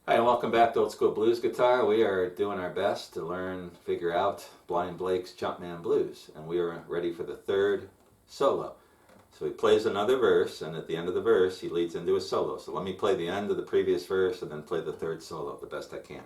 Hi, and welcome back to Old School Blues Guitar. We are doing our best to figure out Blind Blake's Jumpman Blues, and we are ready for the third solo. So he plays another verse, and at the end of the verse, he leads into a solo. So let me play the end of the previous verse and then play the third solo the best I can.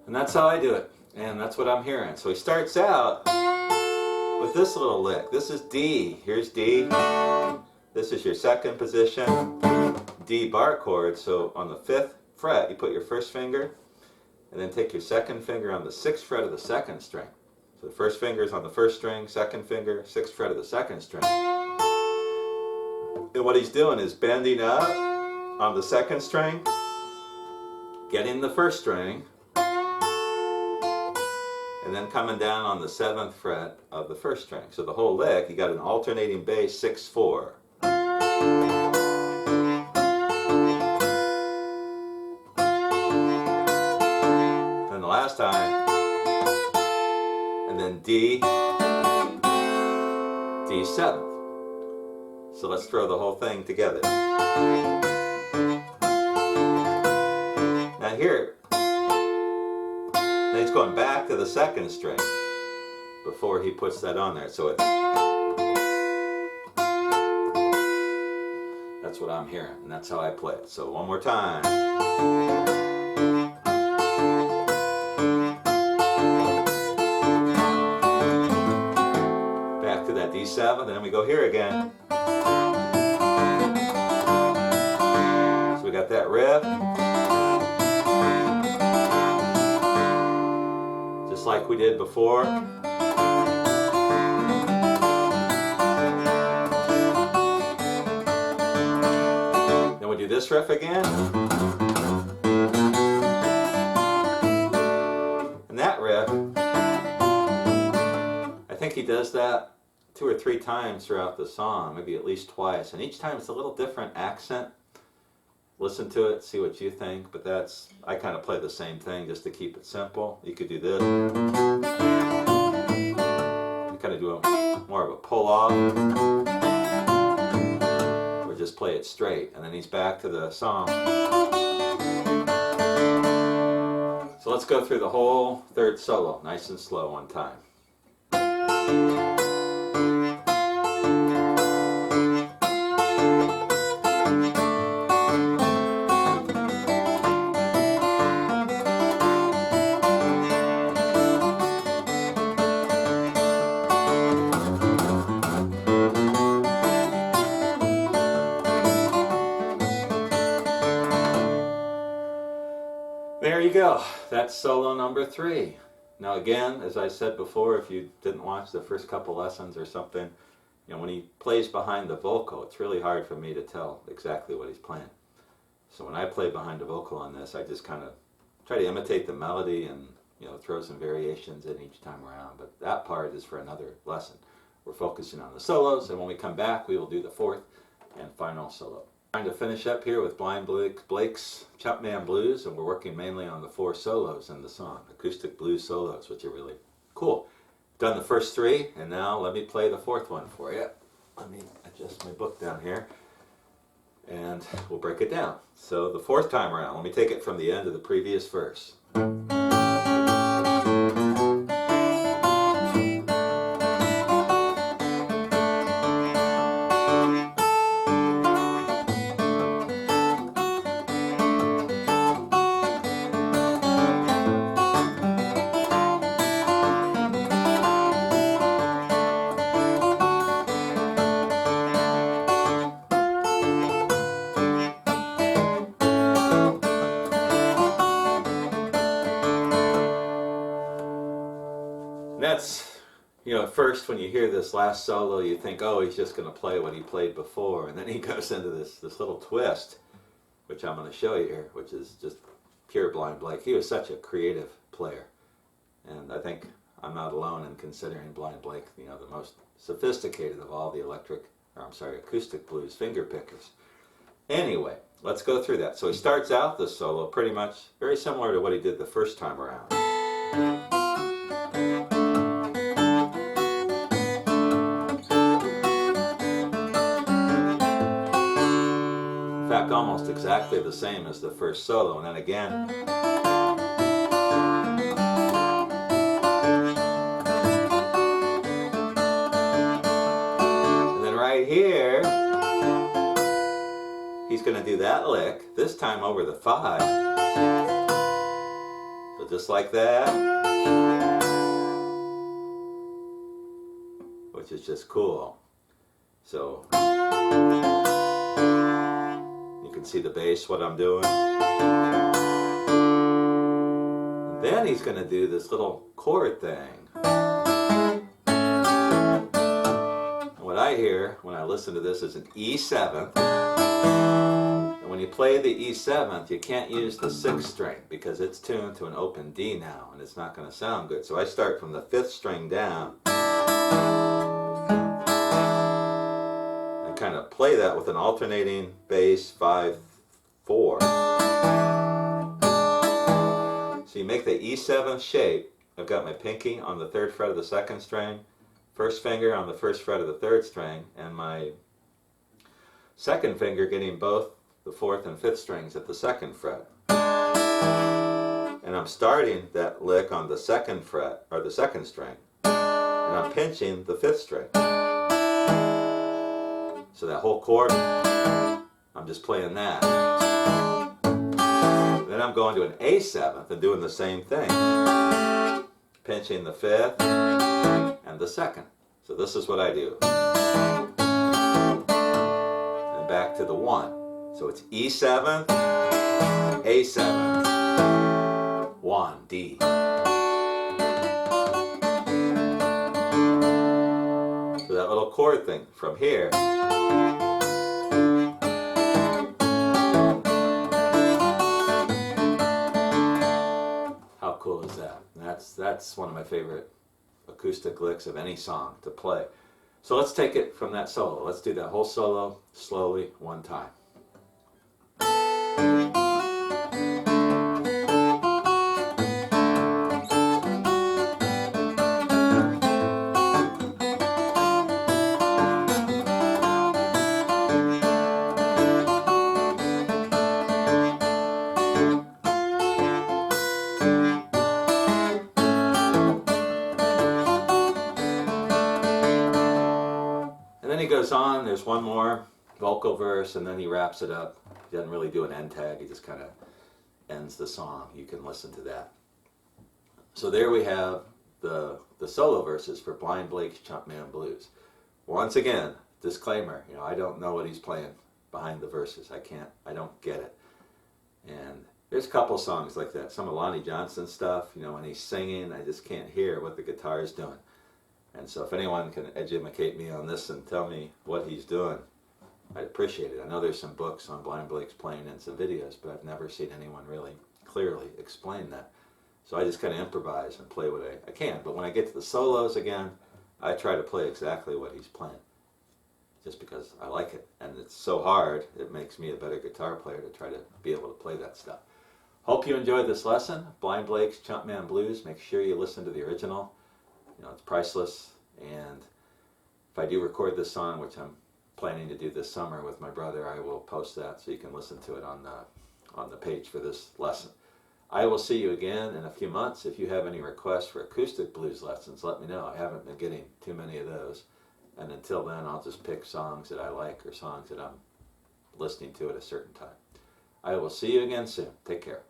And that's how I do it, and that's what I'm hearing. So he starts out with this little lick. This is D. Here's D. This is your second position, D bar chord. So on the 5th fret, you put your first finger, and then take your second finger on the 6th fret of the second string. So the first finger is on the first string, second finger, 6th fret of the second string. And what he's doing is bending up on the second string, getting the first string, and then coming down on the 7th fret of the first string. So the whole lick, you got an alternating bass 6-4. Then the last time, and then D, D7th. So let's throw the whole thing together. Now here, then he's going back to the second string before he puts that on there. So that's what I'm hearing, and that's how I play it. So one more time. Back to that D7, and then we go here again. So we got that riff. Just like we did before. Then we do this riff again. And that riff, I think he does that 2 or 3 times throughout the song, maybe at least twice. And each time it's a little different accent. Listen to it, see what you think, but I kind of play the same thing just to keep it simple. You could do this. You kind of do more of a pull off, or just play it straight, and then he's back to the song. So let's go through the whole third solo, nice and slow one time. There you go. That's solo number 3. Now again, as I said before, if you didn't watch the first couple lessons or something, when he plays behind the vocal, it's really hard for me to tell exactly what he's playing. So when I play behind the vocal on this, I just kind of try to imitate the melody and throw some variations in each time around. But that part is for another lesson. We're focusing on the solos, and when we come back, we will do the 4th and final solo. Trying to finish up here with Blind Blake's Jumpman Blues, and we're working mainly on the 4 solos in the song, acoustic blues solos, which are really cool. Done the first 3, and now let me play the 4th one for you. Let me adjust my book down here, and we'll break it down. So the 4th time around, let me take it from the end of the previous verse. That's, at first when you hear this last solo, you think, oh, he's just going to play what he played before, and then he goes into this little twist which I'm going to show you here, which is just pure Blind Blake. He was such a creative player, and I think I'm not alone in considering Blind Blake, you know, the most sophisticated of all the acoustic blues finger pickers. Anyway, let's go through that. So he starts out the solo pretty much very similar to what he did the first time around. In fact, almost exactly the same as the first solo. And then again, and then right here, he's going to do that lick, this time over the 5. So just like that, which is just cool. So you can see the bass, what I'm doing. And then he's going to do this little chord thing. And what I hear when I listen to this is an E7th. When you play the E7th, you can't use the 6th string because it's tuned to an open D now, and it's not going to sound good. So I start from the 5th string down and kind of play that with an alternating bass 5/4. So you make the E7th shape. I've got my pinky on the 3rd fret of the 2nd string, first finger on the 1st fret of the 3rd string, and my 2nd finger getting both the 4th and 5th strings at the 2nd fret. And I'm starting that lick on the 2nd fret, or the 2nd string, and I'm pinching the 5th string. So that whole chord, I'm just playing that. Then I'm going to an A7th and doing the same thing, pinching the 5th and the 2nd. So this is what I do. And back to the 1. So it's E7th, A7th, 1, D. So that little chord thing from here. How cool is that? That's one of my favorite acoustic licks of any song to play. So let's take it from that solo. Let's do that whole solo slowly one time. And then he goes on, there's one more vocal verse, and then he wraps it up. He doesn't really do an end tag, he just kind of ends the song. You can listen to that. So there we have the solo verses for Blind Blake's Chump Blues. Once again, disclaimer, you know, I don't know what he's playing behind the verses. I don't get it. And there's a couple songs like that. Some of Lonnie Johnson's stuff, you know, when he's singing, I just can't hear what the guitar is doing. And so if anyone can educate me on this and tell me what he's doing, I'd appreciate it. I know there's some books on Blind Blake's playing and some videos, but I've never seen anyone really clearly explain that. So I just kind of improvise and play what I can. But when I get to the solos again, I try to play exactly what he's playing, just because I like it. And it's so hard, it makes me a better guitar player to try to be able to play that stuff. Hope you enjoyed this lesson. Blind Blake's Chump Blues. Make sure you listen to the original. You know, it's priceless. And if I do record this song, which I'm planning to do this summer with my brother, I will post that so you can listen to it on the page for this lesson. I will see you again in a few months. If you have any requests for acoustic blues lessons, let me know. I haven't been getting too many of those. And until then, I'll just pick songs that I like or songs that I'm listening to at a certain time. I will see you again soon. Take care.